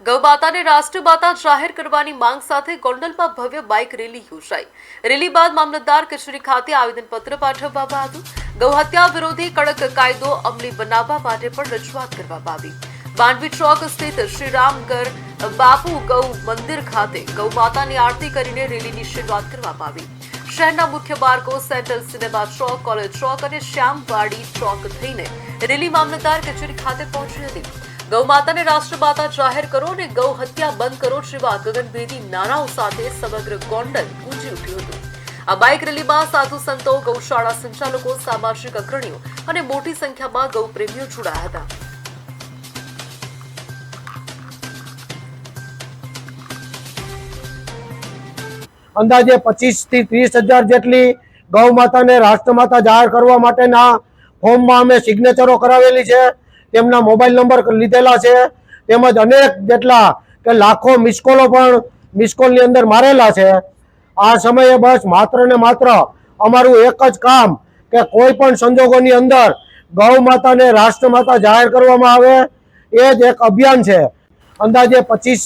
ગૌમાતાને રાષ્ટ્રમાતા જાહેર કરવાની માંગ સાથે ગોંડલમાં ભવ્ય બાઇક રેલી યોજાઈ। રેલી બાદ મામલતદાર કચેરી ખાતે આવેદનપત્ર પાઠવવામાં આવ્યું। ગૌહત્યા વિરોધી કડક કાયદો અમલી બનાવવા માટે પણ રજૂઆત કરવામાં આવી। માંડવી ચોક સ્થિત શ્રીરામગર બાપુ ગૌ મંદિર ખાતે ગૌમાતાની આરતી કરીને રેલીની શરૂઆત કરવામાં આવી। શહેરના મુખ્ય માર્ગો સેન્ટ્રલ સિનેમા ચોક, કોલેજ ચોક અને શ્યામવાડી ચોક થઈને રેલી મામલતદાર કચેરી ખાતે પહોંચી હતી। ગૌમાતાને રાષ્ટ્રમાતા જાહેર કરો અને ગૌ હત્યા બંધ કરો જેવા ગગનભેદી નારાઓ સાથે સમગ્ર ગોંડલ ગૂંજી ઉઠ્યું હતું। આ બાઇક રેલીમાં સાધુ સંતો, ગૌશાળા સંચાલકો, સામાજિક અગ્રણીઓ અને મોટી સંખ્યામાં ગૌપ્રેમીઓ જોડાયા હતા। અંદાજે 25 થી 30 હજાર જેટલી ગૌ માતાને રાષ્ટ્રમાતા જાહેર કરવા માટેના ફોર્મમાં અમે સિગ્નેચરો કરાવેલી છે, તેમના મોબાઈલ નંબર લીધેલા છે, તેમજ અનેક જેટલા કે લાખો મિસકોલો પણ મિસકોલની અંદર મારેલા છે। આ સમયે બસ માત્ર ને માત્ર અમારું એક જ કામ કે કોઈ પણ સંજોગોની અંદર ગૌ માતાને રાષ્ટ્રમાતા જાહેર કરવામાં આવે, એ જ એક અભિયાન છે। અંદાજે 25